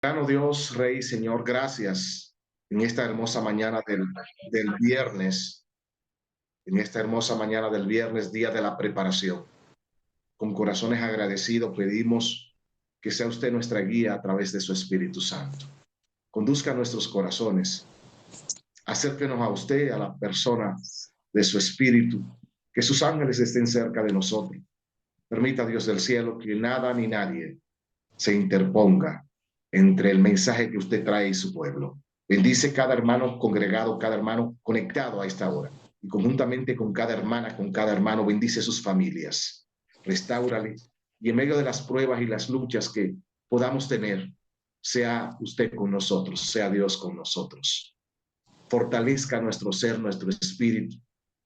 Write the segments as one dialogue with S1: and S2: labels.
S1: Soberano Dios, Rey, Señor, gracias en esta hermosa mañana del viernes, en esta hermosa mañana del viernes, día de la preparación. Con corazones agradecidos pedimos que sea usted nuestra guía a través de su Espíritu Santo. Conduzca nuestros corazones, acérquenos a usted, a la persona de su Espíritu, que sus ángeles estén cerca de nosotros. Permita, Dios del cielo, que nada ni nadie se interponga entre el mensaje que usted trae y su pueblo. Bendice cada hermano congregado, cada hermano conectado a esta hora. Y conjuntamente con cada hermana, con cada hermano, bendice sus familias. Restáurale. Y en medio de las pruebas y las luchas que podamos tener, sea usted con nosotros, sea Dios con nosotros. Fortalezca nuestro ser, nuestro espíritu.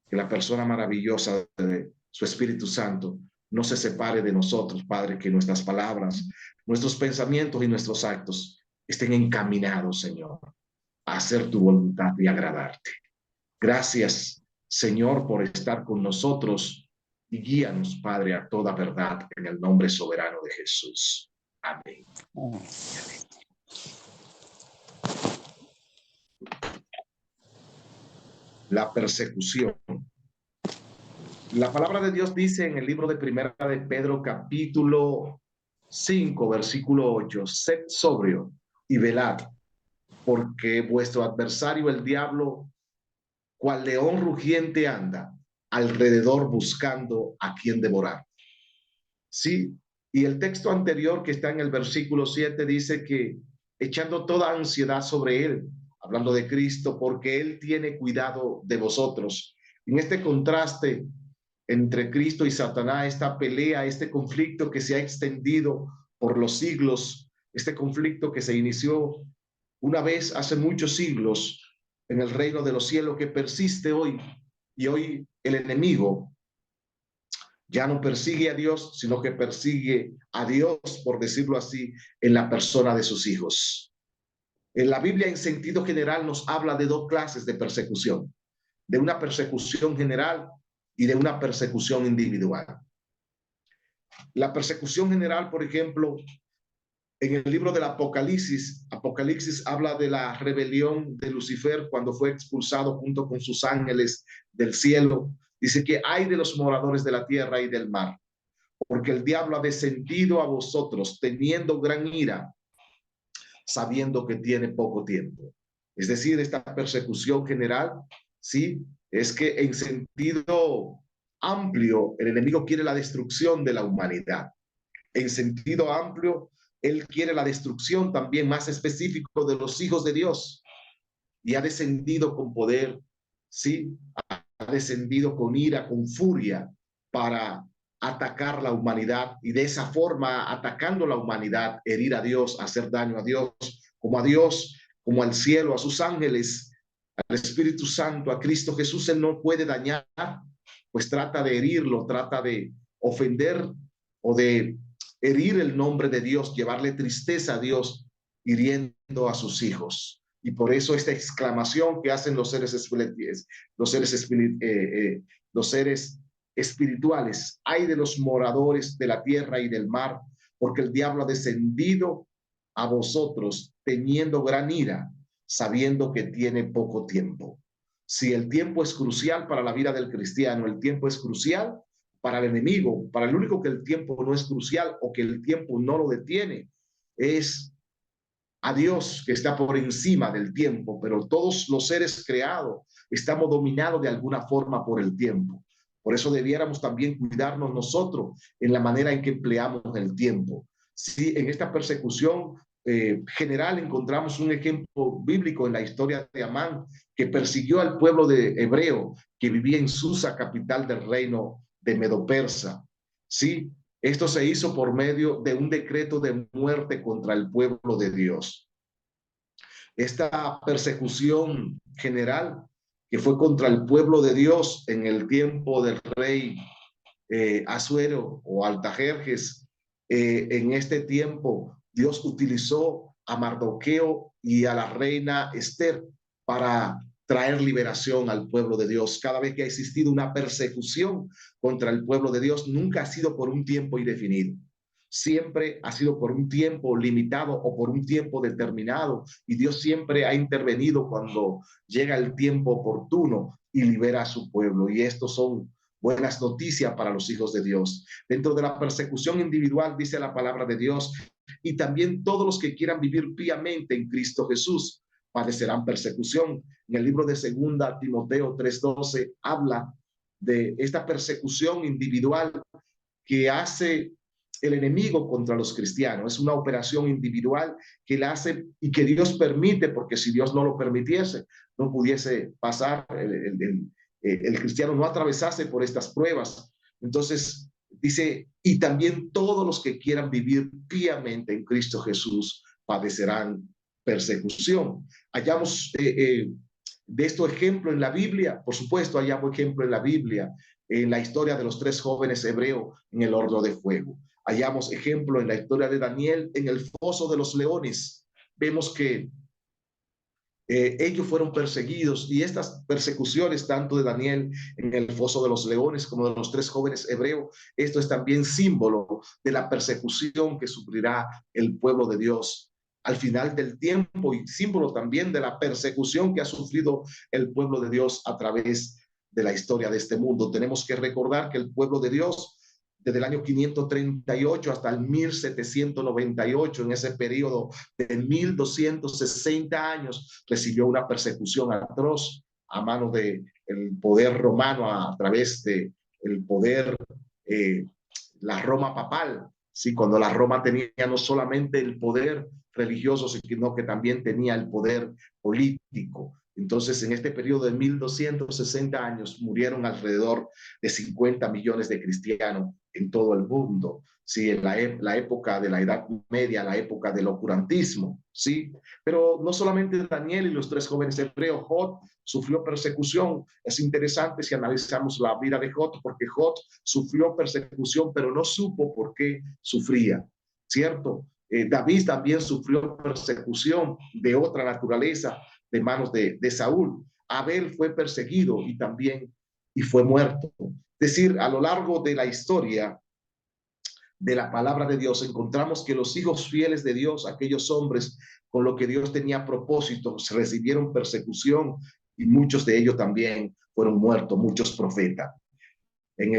S1: Que la persona maravillosa de su Espíritu Santo no se separe de nosotros, Padre, que nuestras palabras, nuestros pensamientos y nuestros actos estén encaminados, Señor, a hacer tu voluntad y agradarte. Gracias, Señor, por estar con nosotros y guíanos, Padre, a toda verdad en el nombre soberano de Jesús. Amén. La persecución. La palabra de Dios dice en el libro de Primera de Pedro, capítulo 5, versículo 8, sed sobrio y velad, porque vuestro adversario el diablo, cual león rugiente anda, alrededor buscando a quien devorar. Sí, y el texto anterior que está en el versículo 7 dice que echando toda ansiedad sobre él, hablando de Cristo, porque él tiene cuidado de vosotros. En este contraste entre Cristo y Satanás, esta pelea, este conflicto que se ha extendido por los siglos, este conflicto que se inició una vez hace muchos siglos en el reino de los cielos, que persiste hoy. Y hoy el enemigo ya no persigue a Dios, sino que persigue a Dios, por decirlo así, en la persona de sus hijos. En la Biblia, en sentido general, nos habla de dos clases de persecución: de una persecución general y de una persecución individual. La persecución general, por ejemplo, en el libro del Apocalipsis habla de la rebelión de Lucifer cuando fue expulsado junto con sus ángeles del cielo. Dice que hay de los moradores de la tierra y del mar, porque el diablo ha descendido a vosotros teniendo gran ira, sabiendo que tiene poco tiempo. Es decir, esta persecución general, sí, es que en sentido amplio el enemigo quiere la destrucción de la humanidad. En sentido amplio, él quiere la destrucción también más específico de los hijos de Dios, y ha descendido con poder, sí, ha descendido con ira, con furia, para atacar la humanidad, y de esa forma, atacando la humanidad, herir a Dios, hacer daño a Dios, como al cielo, a sus ángeles, al Espíritu Santo, a Cristo Jesús. Él no puede dañar, pues trata de herirlo, trata de ofender o de herir el nombre de Dios, llevarle tristeza a Dios, hiriendo a sus hijos. Y por eso esta exclamación que hacen los seres espirituales: ay de los moradores de la tierra y del mar, porque el diablo ha descendido a vosotros teniendo gran ira, sabiendo que tiene poco tiempo. Si el tiempo es crucial para la vida del cristiano, el tiempo es crucial para el enemigo. Para el único que el tiempo no es crucial, o que el tiempo no lo detiene, es a Dios, que está por encima del tiempo. Pero todos los seres creados estamos dominados de alguna forma por el tiempo. Por eso debiéramos también cuidarnos nosotros en la manera en que empleamos el tiempo. Sí, en esta persecución general encontramos un ejemplo bíblico en la historia de Amán, que persiguió al pueblo de hebreo que vivía en Susa, capital del reino de Medo-Persa. Sí, esto se hizo por medio de un decreto de muerte contra el pueblo de Dios. Esta persecución general que fue contra el pueblo de Dios en el tiempo del rey Asuero o Altajerjes, en este tiempo Dios utilizó a Mardoqueo y a la reina Esther para traer liberación al pueblo de Dios. Cada vez que ha existido una persecución contra el pueblo de Dios, nunca ha sido por un tiempo indefinido, siempre ha sido por un tiempo limitado o por un tiempo determinado, y Dios siempre ha intervenido cuando llega el tiempo oportuno y libera a su pueblo. Y estos son buenas noticias para los hijos de Dios. Dentro de la persecución individual, dice la palabra de Dios, y también todos los que quieran vivir piamente en Cristo Jesús padecerán persecución. En el libro de 2 Timoteo 3:12 habla de esta persecución individual que hace el enemigo contra los cristianos. Es una operación individual que la hace y que Dios permite, porque si Dios no lo permitiese, no pudiese pasar, el cristiano no atravesase por estas pruebas. Entonces, dice, y también todos los que quieran vivir piamente en Cristo Jesús padecerán persecución. Hallamos de esto ejemplo en la Biblia, por supuesto, hallamos ejemplo en la Biblia, en la historia de los 3 jóvenes hebreos en el horno de fuego. Hallamos ejemplo en la historia de Daniel en el foso de los leones. Vemos que ellos fueron perseguidos, y estas persecuciones, tanto de Daniel en el foso de los leones como de los 3 jóvenes hebreos, esto es también símbolo de la persecución que sufrirá el pueblo de Dios al final del tiempo, y símbolo también de la persecución que ha sufrido el pueblo de Dios a través de la historia de este mundo. Tenemos que recordar que el pueblo de Dios, desde el año 538 hasta el 1798, en ese periodo de 1260 años, recibió una persecución atroz a mano del poder romano, a través de el poder, eh, la Roma papal. Sí, cuando la Roma tenía no solamente el poder religioso, sino que también tenía el poder político. Entonces, en este periodo de 1260 años murieron alrededor de 50 millones de cristianos en todo el mundo. Sí, en la época de la Edad Media, la época del oscurantismo, sí. Pero no solamente Daniel y los 3 jóvenes hebreos, Jod sufrió persecución. Es interesante si analizamos la vida de Jod, porque Jod sufrió persecución, pero no supo por qué sufría, ¿cierto? David también sufrió persecución de otra naturaleza de manos de Saúl. Abel fue perseguido y fue muerto. Es decir, a lo largo de la historia de la palabra de Dios, encontramos que los hijos fieles de Dios, aquellos hombres con lo que Dios tenía propósito, recibieron persecución, y muchos de ellos también fueron muertos, muchos profetas. En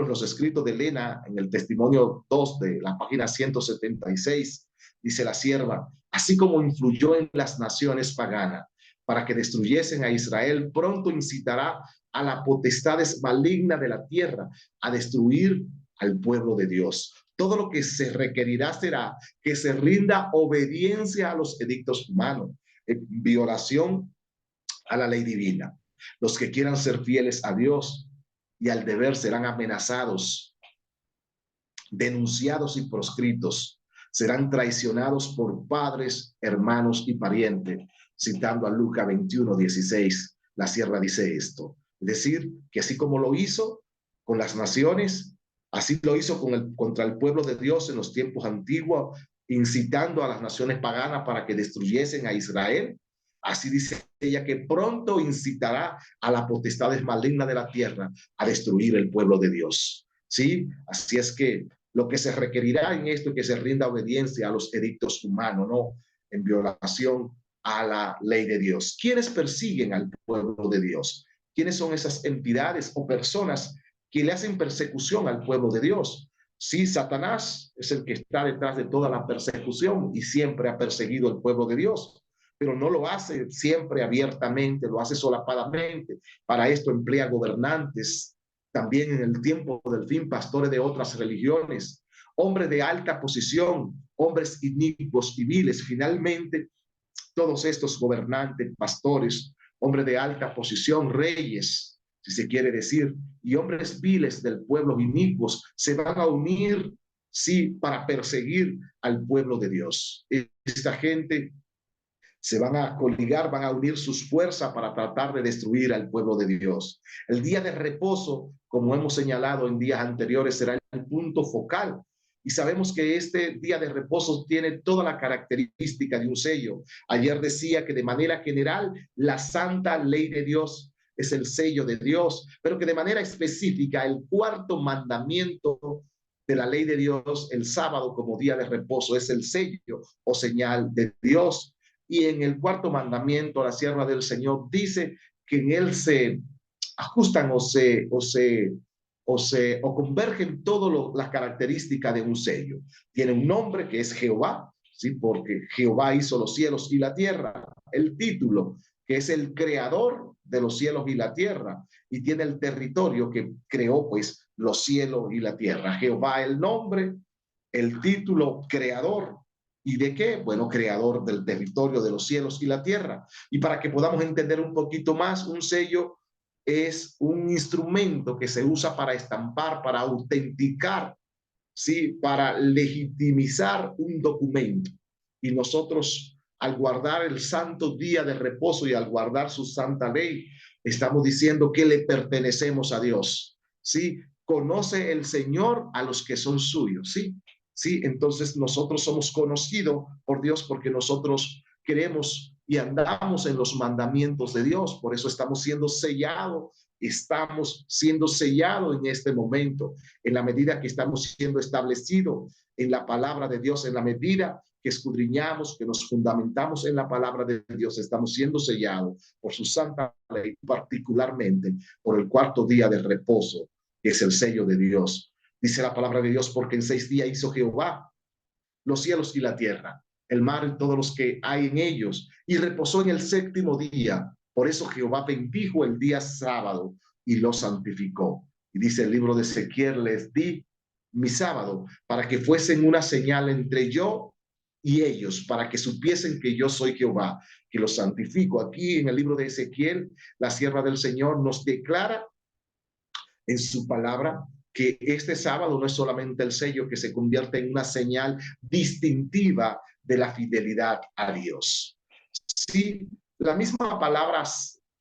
S1: los escritos de Elena, en el testimonio 2 de la página 176, dice la sierva, así como influyó en las naciones paganas para que destruyesen a Israel, pronto incitará a las potestades malignas de la tierra a destruir al pueblo de Dios. Todo lo que se requerirá será que se rinda obediencia a los edictos humanos, en violación a la ley divina. Los que quieran ser fieles a Dios y al deber serán amenazados, denunciados y proscritos. Serán traicionados por padres, hermanos y parientes. Citando a Lucas 21:16, la sierva dice esto. Es decir, que así como lo hizo con las naciones, así lo hizo contra el pueblo de Dios en los tiempos antiguos, incitando a las naciones paganas para que destruyesen a Israel. Así dice ella que pronto incitará a las potestades malignas de la tierra a destruir el pueblo de Dios. ¿Sí? Así es que lo que se requerirá en esto es que se rinda obediencia a los edictos humanos, no en violación a la ley de Dios. ¿Quiénes persiguen al pueblo de Dios? ¿Quiénes son esas entidades o personas que le hacen persecución al pueblo de Dios? Sí, Satanás es el que está detrás de toda la persecución y siempre ha perseguido al pueblo de Dios, pero no lo hace siempre abiertamente, lo hace solapadamente. Para esto emplea gobernantes, también en el tiempo del fin, pastores de otras religiones, hombres de alta posición, hombres inicuos y viles. Finalmente, todos estos gobernantes, pastores, hombres de alta posición, reyes, si se quiere decir, y hombres viles del pueblo inicuos, se van a unir, sí, para perseguir al pueblo de Dios. Esta gente se van a coligar, van a unir sus fuerzas para tratar de destruir al pueblo de Dios. El día de reposo, como hemos señalado en días anteriores, será el punto focal. Y sabemos que este día de reposo tiene toda la característica de un sello. Ayer decía que de manera general la santa ley de Dios es el sello de Dios, pero que de manera específica el cuarto mandamiento de la ley de Dios, el sábado como día de reposo es el sello o señal de Dios. Y en el cuarto mandamiento, la sierva del Señor dice que en él se ajustan o convergen todas las características de un sello. Tiene un nombre que es Jehová, ¿sí? Porque Jehová hizo los cielos y la tierra. El título, que es el creador de los cielos y la tierra, y tiene el territorio que creó pues los cielos y la tierra. Jehová el nombre, el título creador. ¿Y de qué? Bueno, creador del territorio de los cielos y la tierra. Y para que podamos entender un poquito más, un sello es un instrumento que se usa para estampar, para autenticar, ¿sí? Para legitimizar un documento. Y nosotros, al guardar el santo día de reposo y al guardar su santa ley, estamos diciendo que le pertenecemos a Dios, ¿sí? Conoce el Señor a los que son suyos, ¿sí? Sí, entonces nosotros somos conocidos por Dios porque nosotros queremos y andamos en los mandamientos de Dios, por eso estamos siendo sellados en este momento, en la medida que estamos siendo establecidos en la palabra de Dios, en la medida que escudriñamos, que nos fundamentamos en la palabra de Dios, estamos siendo sellados por su santa ley, particularmente por el cuarto día de reposo, que es el sello de Dios. Dice la palabra de Dios, porque en 6 días hizo Jehová los cielos y la tierra, el mar y todos los que hay en ellos, y reposó en el séptimo día. Por eso Jehová bendijo el día sábado y lo santificó. Y dice el libro de Ezequiel, les di mi sábado para que fuesen una señal entre yo y ellos, para que supiesen que yo soy Jehová, que los santifico. Aquí en el libro de Ezequiel, la sierva del Señor nos declara en su palabra que este sábado no es solamente el sello que se convierte en una señal distintiva de la fidelidad a Dios. Sí, la misma palabra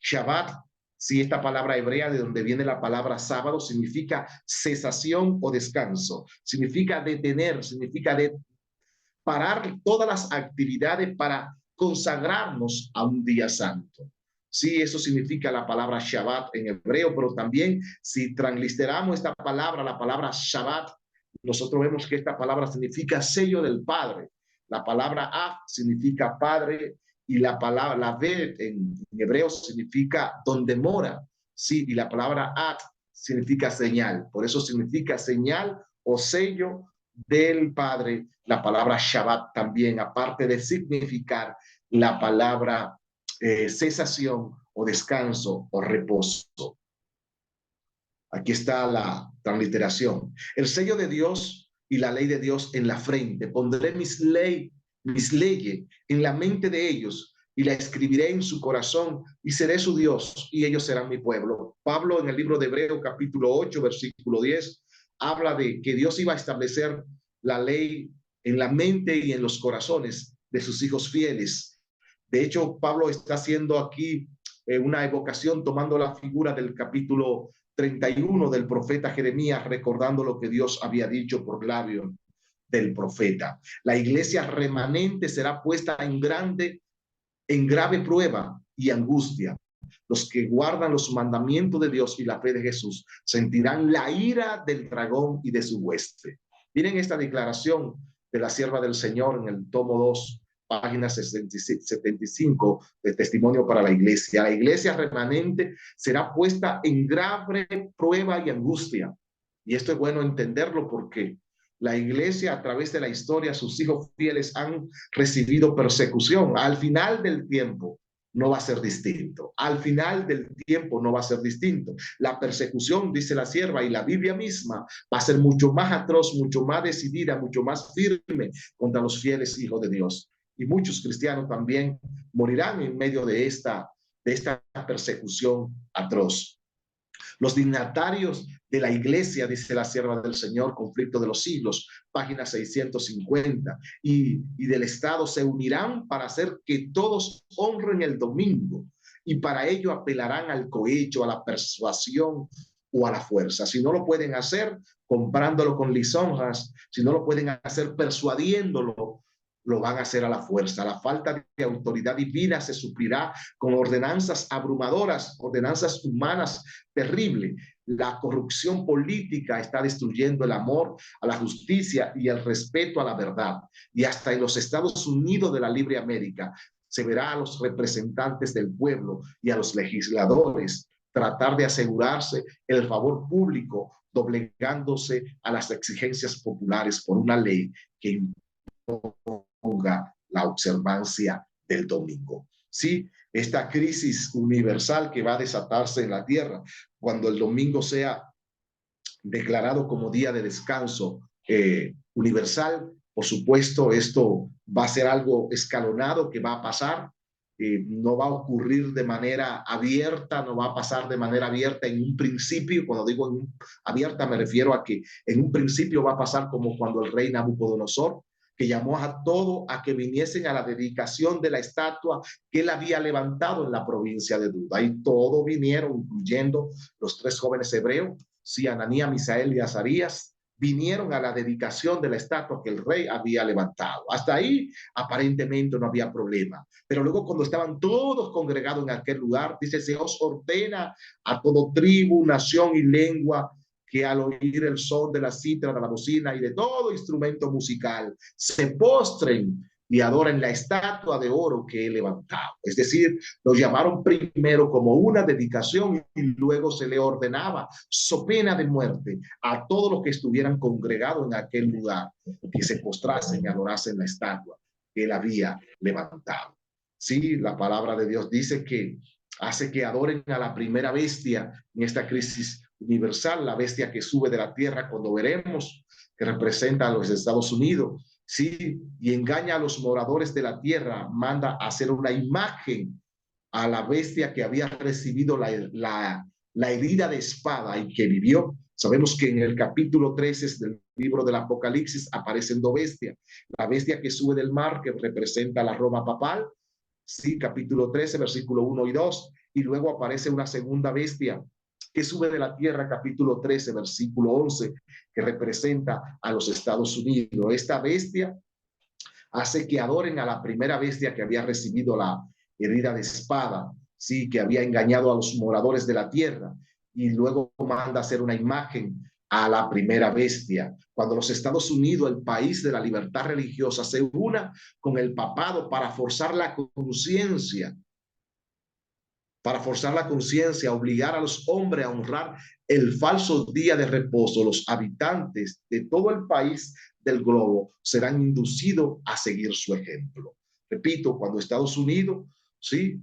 S1: Shabbat, sí, esta palabra hebrea de donde viene la palabra sábado significa cesación o descanso, significa detener, significa parar todas las actividades para consagrarnos a un día santo. Sí, eso significa la palabra Shabbat en hebreo, pero también si transliteramos esta palabra, la palabra Shabbat, nosotros vemos que esta palabra significa sello del Padre. La palabra Av significa Padre y la palabra, la Ved en hebreo significa donde mora. Sí, y la palabra At significa señal. Por eso significa señal o sello del Padre. La palabra Shabbat también, aparte de significar la palabra cesación o descanso o reposo. Aquí está la transliteración. El sello de Dios y la ley de Dios en la frente. Pondré mis leyes en la mente de ellos y la escribiré en su corazón y seré su Dios y ellos serán mi pueblo. Pablo en el libro de Hebreo capítulo 8 versículo 10 habla de que Dios iba a establecer la ley en la mente y en los corazones de sus hijos fieles. De hecho, Pablo está haciendo aquí una evocación tomando la figura del capítulo 31 del profeta Jeremías, recordando lo que Dios había dicho por labio del profeta. La iglesia remanente será puesta en grave prueba y angustia. Los que guardan los mandamientos de Dios y la fe de Jesús sentirán la ira del dragón y de su hueste. Miren esta declaración de la sierva del Señor en el tomo 2, página 75 de Testimonio para la Iglesia. La iglesia remanente será puesta en grave prueba y angustia. Y esto es bueno entenderlo porque la iglesia a través de la historia, sus hijos fieles han recibido persecución. Al final del tiempo no va a ser distinto. Al final del tiempo no va a ser distinto. La persecución, dice la sierva, y la Biblia misma va a ser mucho más atroz, mucho más decidida, mucho más firme contra los fieles hijos de Dios. Y muchos cristianos también morirán en medio de esta persecución atroz. Los dignatarios de la iglesia, dice la sierva del Señor, conflicto de los siglos, página 650, y del Estado se unirán para hacer que todos honren el domingo y para ello apelarán al cohecho, a la persuasión o a la fuerza. Si no lo pueden hacer comprándolo con lisonjas, si no lo pueden hacer persuadiéndolo lo van a hacer a la fuerza. La falta de autoridad divina se suplirá con ordenanzas abrumadoras, ordenanzas humanas terribles. La corrupción política está destruyendo el amor a la justicia y el respeto a la verdad. Y hasta en los Estados Unidos de la Libre América se verá a los representantes del pueblo y a los legisladores tratar de asegurarse el favor público, doblegándose a las exigencias populares por una ley que imponga la observancia del domingo. Sí, esta crisis universal que va a desatarse en la tierra cuando el domingo sea declarado como día de descanso universal. Por supuesto, esto va a ser algo escalonado que va a pasar. No va a ocurrir de manera abierta, no va a pasar de manera abierta en un principio. Cuando digo abierta me refiero a que en un principio va a pasar como cuando el rey Nabucodonosor, que llamó a todo a que viniesen a la dedicación de la estatua que él había levantado en la provincia de Duda. Y todos vinieron, incluyendo los 3 jóvenes hebreos, sí, Ananías, Misael y Azarías, vinieron a la dedicación de la estatua que el rey había levantado. Hasta ahí aparentemente no había problema. Pero luego cuando estaban todos congregados en aquel lugar, dice, se os ordena a todo tribu, nación y lengua que al oír el son de la cítara, de la bocina y de todo instrumento musical, se postren y adoren la estatua de oro que he levantado. Es decir, lo llamaron primero como una dedicación y luego se le ordenaba, so pena de muerte, a todos los que estuvieran congregados en aquel lugar, que se postrasen y adorasen la estatua que él había levantado. Sí, la palabra de Dios dice que hace que adoren a la primera bestia en esta crisis universal, la bestia que sube de la tierra, cuando veremos que representa a los Estados Unidos, sí, y engaña a los moradores de la tierra, manda a hacer una imagen a la bestia que había recibido la herida de espada y que vivió. Sabemos que en el capítulo 13 del libro del Apocalipsis aparecen 2 bestias. La bestia que sube del mar, que representa la Roma papal, sí, capítulo 13, versículo 1 y 2, y luego aparece una segunda bestia que sube de la tierra, capítulo 13, versículo 11, que representa a los Estados Unidos. Esta bestia hace que adoren a la primera bestia que había recibido la herida de espada, sí, que había engañado a los moradores de la tierra, y luego manda a hacer una imagen a la primera bestia. Cuando los Estados Unidos, el país de la libertad religiosa, se una con el papado para forzar la conciencia, obligar a los hombres a honrar el falso día de reposo, los habitantes de todo el país del globo serán inducidos a seguir su ejemplo. Repito, cuando Estados Unidos, sí,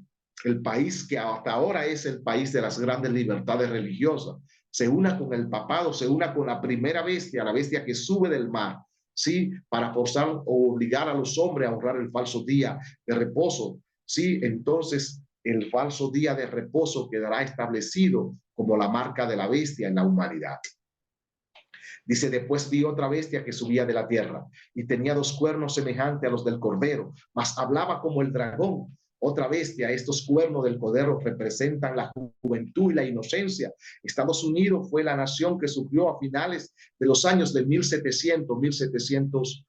S1: el país que hasta ahora es el país de las grandes libertades religiosas, se una con el papado, se una con la primera bestia, la bestia que sube del mar, sí, para forzar o obligar a los hombres a honrar el falso día de reposo, sí, entonces el falso día de reposo quedará establecido como la marca de la bestia en la humanidad. Dice, después vi otra bestia que subía de la tierra y tenía 2 cuernos semejantes a los del cordero, mas hablaba como el dragón. Otra bestia, estos cuernos del cordero representan la juventud y la inocencia. Estados Unidos fue la nación que surgió a finales de los años de 1700,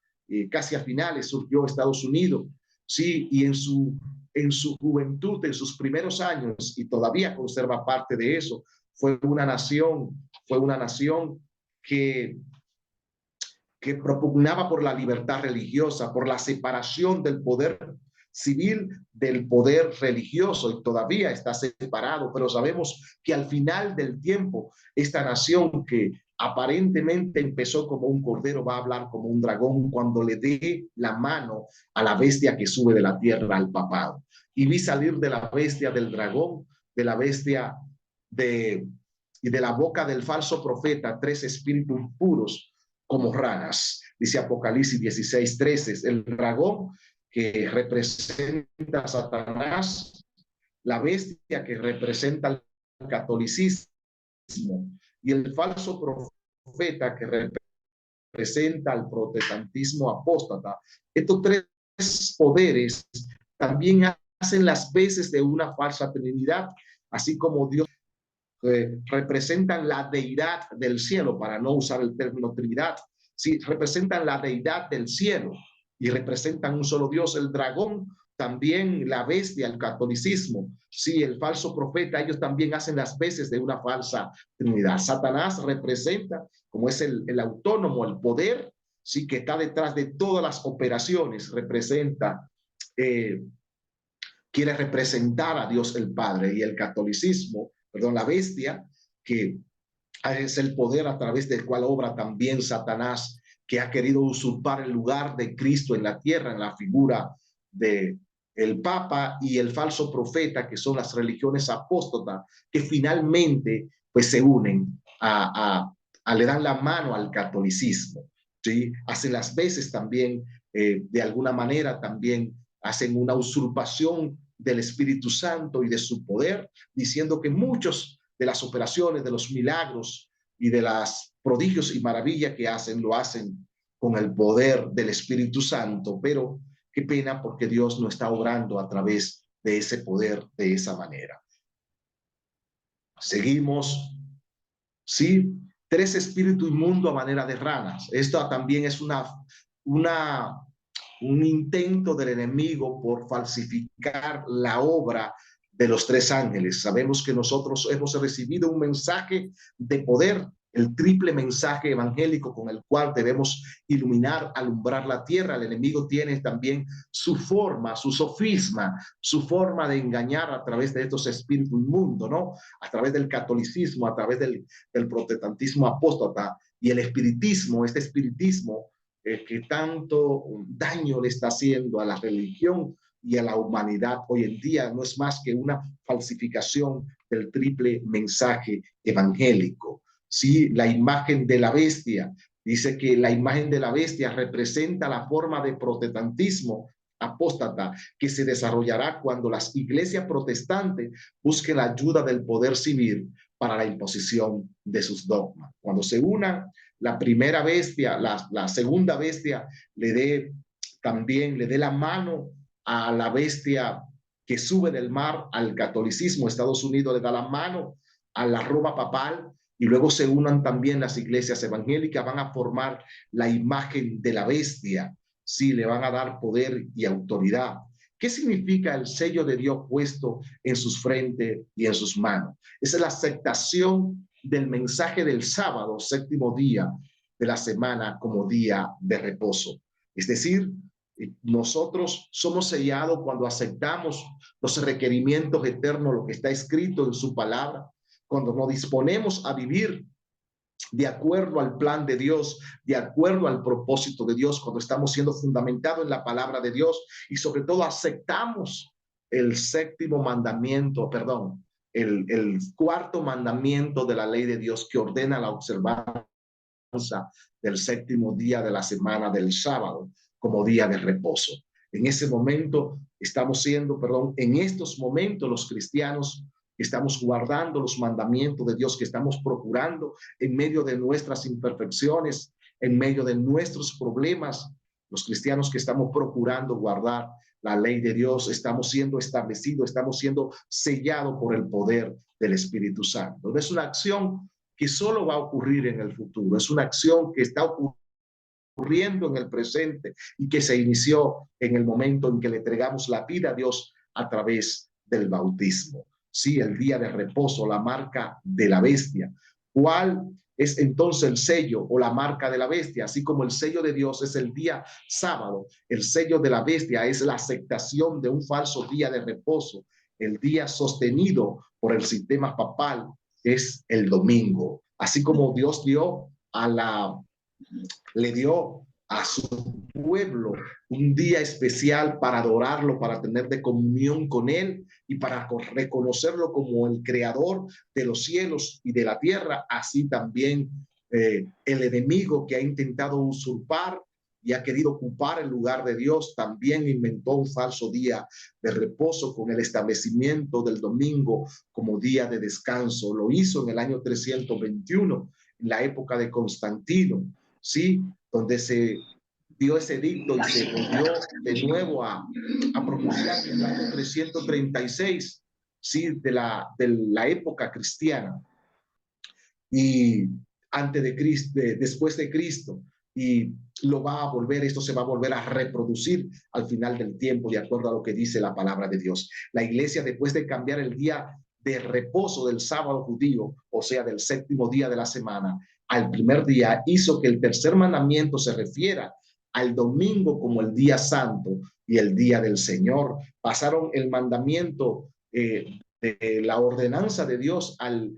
S1: casi a finales surgió Estados Unidos. Sí, y en su juventud, en sus primeros años, y todavía conserva parte de eso, fue una nación que, que propugnaba por la libertad religiosa, por la separación del poder civil del poder religioso, y todavía está separado, pero sabemos que al final del tiempo, esta nación que aparentemente empezó como un cordero va a hablar como un dragón cuando le dé la mano a la bestia que sube de la tierra, al papado. Y vi salir de la bestia del dragón, de la bestia y de la boca del falso profeta 3 espíritus puros como ranas. Dice Apocalipsis 16:13, el dragón que representa a Satanás, la bestia que representa el catolicismo y el falso profeta que representa al protestantismo apóstata. Estos 3 poderes también hacen las veces de una falsa trinidad, así como Dios representan la deidad del cielo, para no usar el término Trinidad, sí, representan la deidad del cielo, y representan un solo Dios. El dragón, también la bestia, el catolicismo, sí, el falso profeta, ellos también hacen las veces de una falsa trinidad. Satanás representa, como es el autónomo, el poder, sí, que está detrás de todas las operaciones, representa, quiere representar a Dios el Padre, y el catolicismo, perdón, la bestia, que es el poder a través del cual obra también Satanás, que ha querido usurpar el lugar de Cristo en la tierra, en la figura de el Papa y el falso profeta, que son las religiones apóstatas, que finalmente pues se unen le dan la mano al catolicismo, ¿sí? Hacen las veces también, de alguna manera también hacen una usurpación del Espíritu Santo y de su poder, diciendo que muchos de las operaciones, de los milagros y de las prodigios y maravillas que hacen, lo hacen con el poder del Espíritu Santo, pero qué pena porque Dios no está obrando a través de ese poder de esa manera. Seguimos, ¿sí? 3 espíritus inmundos a manera de ranas. Esto también es un intento del enemigo por falsificar la obra de los 3 ángeles. Sabemos que nosotros hemos recibido un mensaje de poder, el triple mensaje evangélico con el cual debemos iluminar, alumbrar la tierra. El enemigo tiene también su forma, su sofisma, su forma de engañar a través de estos espíritus inmundos, ¿no? A través del catolicismo, a través del protestantismo apóstata y el espiritismo, este espiritismo que tanto daño le está haciendo a la religión y a la humanidad hoy en día, no es más que una falsificación del triple mensaje evangélico. Sí, la imagen de la bestia, dice que la imagen de la bestia representa la forma de protestantismo apóstata que se desarrollará cuando las iglesias protestantes busquen la ayuda del poder civil para la imposición de sus dogmas. Cuando se unan la primera bestia, la segunda bestia también le dé la mano a la bestia que sube del mar al catolicismo. Estados Unidos le da la mano a la Roma papal, y luego se unan también las iglesias evangélicas, van a formar la imagen de la bestia, sí, le van a dar poder y autoridad. ¿Qué significa el sello de Dios puesto en sus frentes y en sus manos? Esa es la aceptación del mensaje del sábado, 7º día de la semana, como día de reposo. Es decir, nosotros somos sellados cuando aceptamos los requerimientos eternos, lo que está escrito en su palabra, cuando nos disponemos a vivir de acuerdo al plan de Dios, de acuerdo al propósito de Dios, cuando estamos siendo fundamentados en la palabra de Dios, y sobre todo aceptamos el 7º mandamiento, perdón, el 4º mandamiento de la ley de Dios, que ordena la observancia del 7º día de la semana, del sábado, como día de reposo. En ese momento estamos siendo, perdón, en estos momentos los cristianos estamos guardando los mandamientos de Dios, que estamos procurando en medio de nuestras imperfecciones, en medio de nuestros problemas. Los cristianos que estamos procurando guardar la ley de Dios, estamos siendo establecidos, estamos siendo sellados por el poder del Espíritu Santo. No es una acción que solo va a ocurrir en el futuro, es una acción que está ocurriendo en el presente y que se inició en el momento en que le entregamos la vida a Dios a través del bautismo. Sí, el día de reposo, la marca de la bestia. ¿Cuál es entonces el sello o la marca de la bestia? Así como el sello de Dios es el día sábado, el sello de la bestia es la aceptación de un falso día de reposo. El día sostenido por el sistema papal es el domingo. Así como Dios le dio a su pueblo un día especial para adorarlo, para tener de comunión con él y para reconocerlo como el creador de los cielos y de la tierra. Así también el enemigo, que ha intentado usurpar y ha querido ocupar el lugar de Dios, también inventó un falso día de reposo con el establecimiento del domingo como día de descanso. Lo hizo en el año 321, en la época de Constantino, ¿sí? Donde se dio ese edicto y se volvió de nuevo a pronunciar en el año 336, ¿sí? De la época cristiana y antes de Cristo, después de Cristo. Y lo va a volver, esto se va a volver a reproducir al final del tiempo, de acuerdo a lo que dice la palabra de Dios. La iglesia, después de cambiar el día de reposo del sábado judío, o sea, del séptimo día de la semana, al primer día, hizo que el tercer mandamiento se refiera al domingo como el día santo y el día del Señor. Pasaron el mandamiento de la ordenanza de Dios al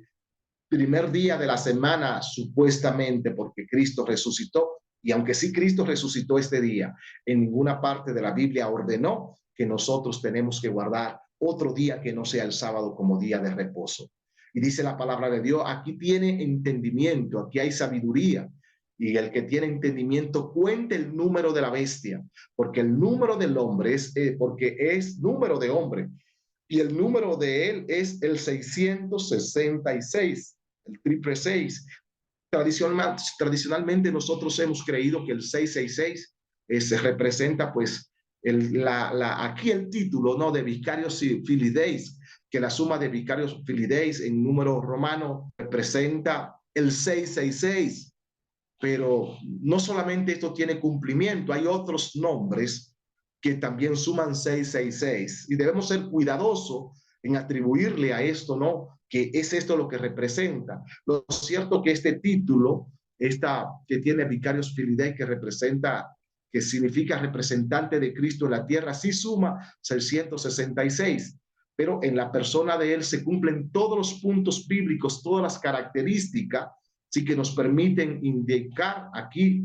S1: primer día de la semana, supuestamente porque Cristo resucitó. Y aunque sí Cristo resucitó este día, en ninguna parte de la Biblia ordenó que nosotros tenemos que guardar otro día que no sea el sábado como día de reposo. Y dice la palabra de Dios, aquí tiene entendimiento, aquí hay sabiduría. Y el que tiene entendimiento cuente el número de la bestia, porque el número del hombre porque es número de hombre, y el número de él es el 666, el triple 6. Tradicionalmente nosotros hemos creído que el 666 se representa pues aquí el título, ¿no?, de Vicarios Filideis, que la suma de Vicarios Filideis en número romano representa el 666. Pero no solamente esto tiene cumplimiento, hay otros nombres que también suman 666 y debemos ser cuidadosos en atribuirle a esto, ¿no?, que es esto lo que representa. Lo cierto que este título, que tiene Vicarios Filideis, que representa, que significa representante de Cristo en la tierra, sí suma 666, pero en la persona de él se cumplen todos los puntos bíblicos, todas las características, sí, que nos permiten indicar aquí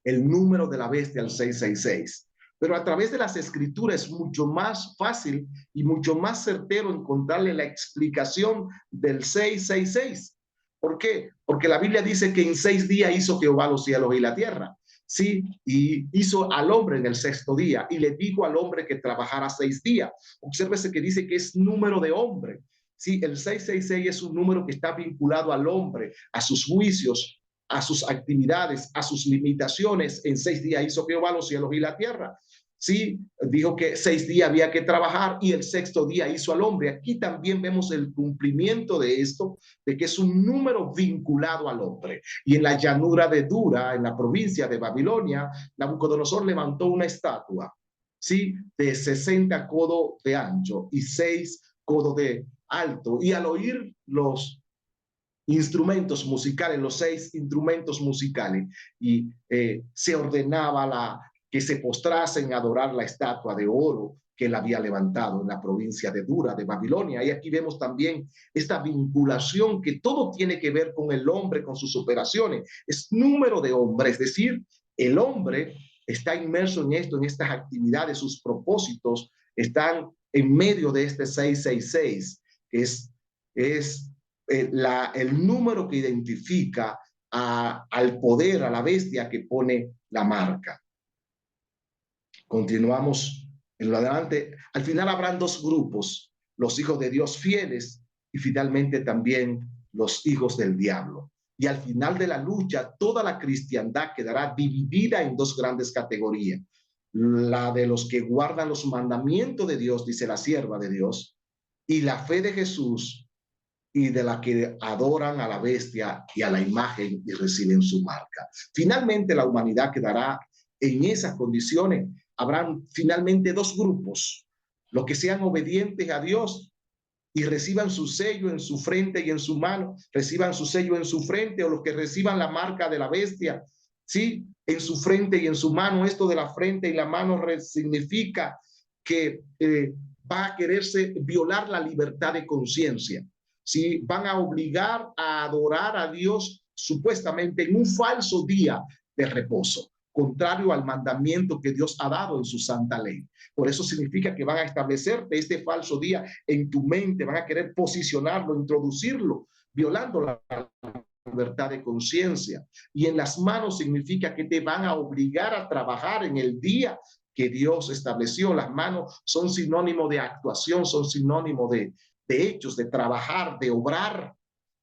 S1: el número de la bestia, el 666. Pero a través de las escrituras es mucho más fácil y mucho más certero encontrarle la explicación del 666. ¿Por qué? Porque la Biblia dice que en 6 días hizo Jehová los cielos y la tierra. Sí, y hizo al hombre en el sexto día y le dijo al hombre que trabajara 6 días. Obsérvese que dice que es número de hombre. Sí, el 666 es un número que está vinculado al hombre, a sus juicios, a sus actividades, a sus limitaciones. En 6 días hizo Jehová los cielos y la tierra. Sí, dijo que 6 días había que trabajar y el sexto día hizo al hombre. Aquí también vemos el cumplimiento de esto, de que es un número vinculado al hombre. Y en la llanura de Dura, en la provincia de Babilonia, Nabucodonosor levantó una estatua, sí, de 60 codos de ancho y 6 codos de alto. Y al oír los instrumentos musicales, los 6 instrumentos musicales, y se ordenaba que se postrasen a adorar la estatua de oro que él había levantado en la provincia de Dura, de Babilonia. Y aquí vemos también esta vinculación que todo tiene que ver con el hombre, con sus operaciones. Es número de hombre, es decir, el hombre está inmerso en esto, en estas actividades, sus propósitos están en medio de este 666, que es el número que identifica al poder, a la bestia que pone la marca. Continuamos en lo adelante. Al final habrán 2 grupos, los hijos de Dios fieles y finalmente también los hijos del diablo. Y al final de la lucha, toda la cristiandad quedará dividida en 2 grandes categorías. La de los que guardan los mandamientos de Dios, dice la sierva de Dios, y la fe de Jesús, y de la que adoran a la bestia y a la imagen y reciben su marca. Finalmente la humanidad quedará en esas condiciones. Habrán finalmente 2 grupos, los que sean obedientes a Dios y reciban su sello en su frente y en su mano, reciban su sello en su frente, o los que reciban la marca de la bestia, ¿sí?, en su frente y en su mano. Esto de la frente y la mano significa que va a quererse violar la libertad de conciencia. Si van a obligar a adorar a Dios supuestamente en un falso día de reposo, contrario al mandamiento que Dios ha dado en su santa ley. Por eso significa que van a establecerte este falso día en tu mente, van a querer posicionarlo, introducirlo, violando la libertad de conciencia. Y en las manos significa que te van a obligar a trabajar en el día que Dios estableció. Las manos son sinónimo de actuación, son sinónimo de hechos, de trabajar, de obrar.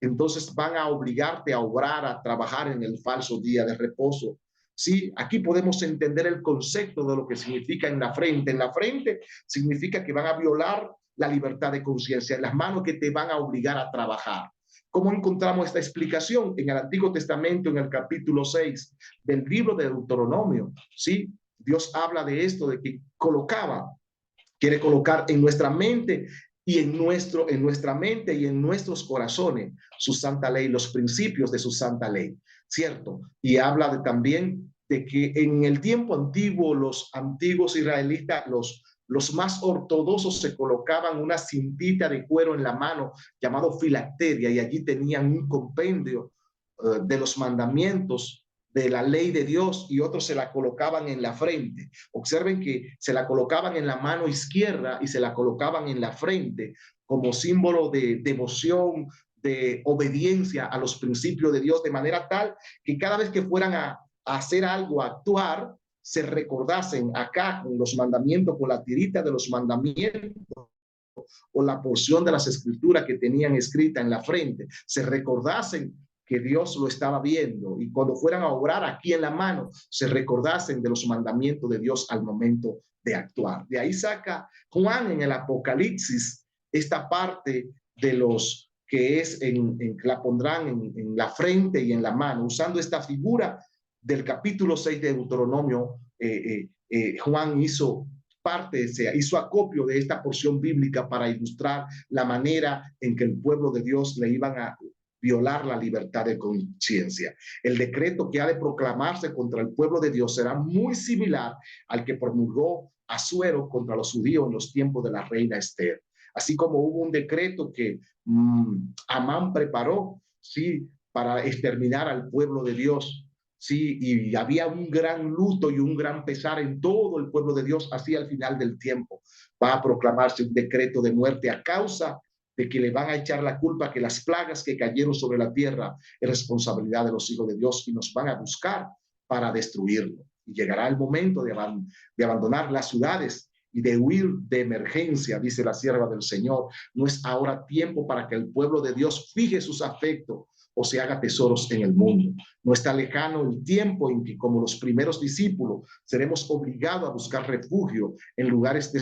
S1: Entonces van a obligarte a obrar, a trabajar en el falso día de reposo. Sí, aquí podemos entender el concepto de lo que significa en la frente. En la frente significa que van a violar la libertad de conciencia. En las manos, que te van a obligar a trabajar. ¿Cómo encontramos esta explicación? En el Antiguo Testamento, en el capítulo 6 del libro de Deuteronomio, ¿sí? Dios habla de esto, de que quiere colocar en nuestra mente y en nuestra mente y en nuestros corazones su santa ley, los principios de su santa ley, ¿cierto? Y habla también de que en el tiempo antiguo los antiguos israelitas, los más ortodoxos se colocaban una cintita de cuero en la mano llamado filacteria y allí tenían un compendio de los mandamientos de la ley de Dios y otros se la colocaban en la frente. Observen que se la colocaban en la mano izquierda y se la colocaban en la frente como símbolo de devoción, de obediencia a los principios de Dios, de manera tal que cada vez que fueran a hacer algo, a actuar, se recordasen acá con los mandamientos, con la tirita de los mandamientos o la porción de las escrituras que tenían escrita en la frente, se recordasen que Dios lo estaba viendo y cuando fueran a obrar aquí en la mano, se recordasen de los mandamientos de Dios al momento de actuar. De ahí saca Juan en el Apocalipsis esta parte de los que es la pondrán en la frente y en la mano, usando esta figura del capítulo 6 de Deuteronomio. Juan hizo hizo acopio de esta porción bíblica para ilustrar la manera en que el pueblo de Dios le iban a violar la libertad de conciencia. El decreto que ha de proclamarse contra el pueblo de Dios será muy similar al que promulgó Asuero contra los judíos en los tiempos de la reina Esther. Así como hubo un decreto que Amán preparó, sí, para exterminar al pueblo de Dios. Sí, y había un gran luto y un gran pesar en todo el pueblo de Dios. Así al final del tiempo va a proclamarse un decreto de muerte a causa de que le van a echar la culpa que las plagas que cayeron sobre la tierra es responsabilidad de los hijos de Dios y nos van a buscar para destruirlo. Y llegará el momento de abandonar las ciudades y de huir de emergencia, dice la sierva del Señor. No es ahora tiempo para que el pueblo de Dios fije sus afectos o se haga tesoros en el mundo. No está lejano el tiempo en que, como los primeros discípulos, seremos obligados a buscar refugio en lugares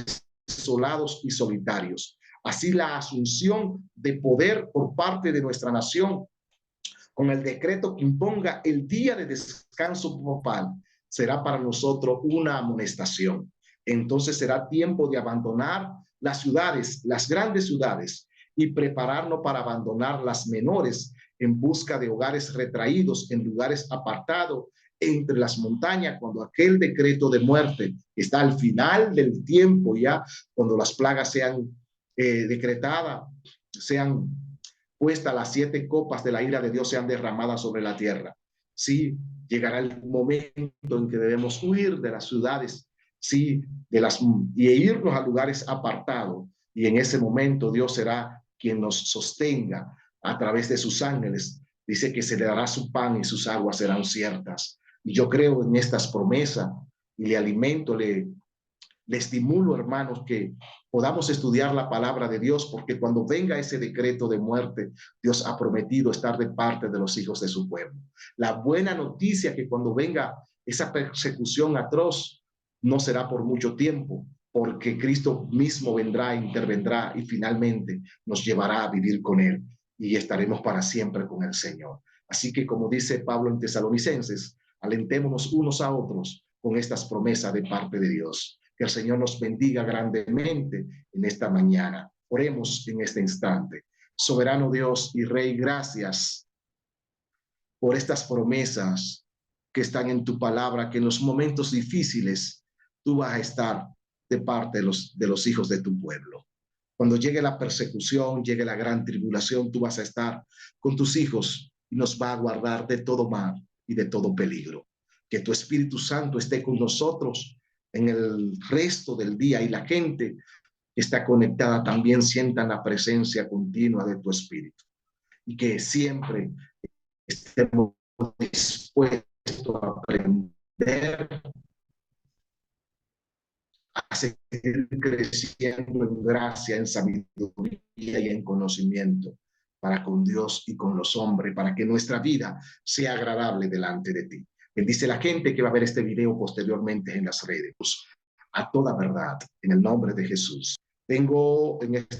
S1: desolados y solitarios. Así la asunción de poder por parte de nuestra nación, con el decreto que imponga el día de descanso papal, será para nosotros una amonestación. Entonces será tiempo de abandonar las ciudades, las grandes ciudades, y prepararnos para abandonar las menores en busca de hogares retraídos en lugares apartados entre las montañas, cuando aquel decreto de muerte está al final del tiempo, ya cuando las plagas sean decretadas, sean puestas las 7 copas de la ira de Dios, sean derramadas sobre la tierra. Sí, llegará el momento en que debemos huir de las ciudades, sí, y irnos a lugares apartados, y en ese momento Dios será quien nos sostenga a través de sus ángeles. Dice que se le dará su pan y sus aguas serán ciertas. Y yo creo en estas promesas y le alimento, le estimulo, hermanos, que podamos estudiar la palabra de Dios, porque cuando venga ese decreto de muerte, Dios ha prometido estar de parte de los hijos de su pueblo. La buena noticia que cuando venga esa persecución atroz, no será por mucho tiempo, porque Cristo mismo vendrá, intervendrá y finalmente nos llevará a vivir con Él y estaremos para siempre con el Señor. Así que, como dice Pablo en Tesalonicenses, alentémonos unos a otros con estas promesas de parte de Dios. Que el Señor nos bendiga grandemente en esta mañana. Oremos en este instante. Soberano Dios y Rey, gracias por estas promesas que están en tu palabra, que en los momentos difíciles tú vas a estar de parte de los hijos de tu pueblo. Cuando llegue la persecución, llegue la gran tribulación, tú vas a estar con tus hijos y nos va a guardar de todo mal y de todo peligro. Que tu Espíritu Santo esté con nosotros en el resto del día y la gente que está conectada también sientan la presencia continua de tu Espíritu y que siempre estemos dispuestos a aprender, a seguir creciendo en gracia, en sabiduría y en conocimiento para con Dios y con los hombres, para que nuestra vida sea agradable delante de ti. Bendice la gente que va a ver este video posteriormente en las redes. A toda verdad, en el nombre de Jesús. Tengo en este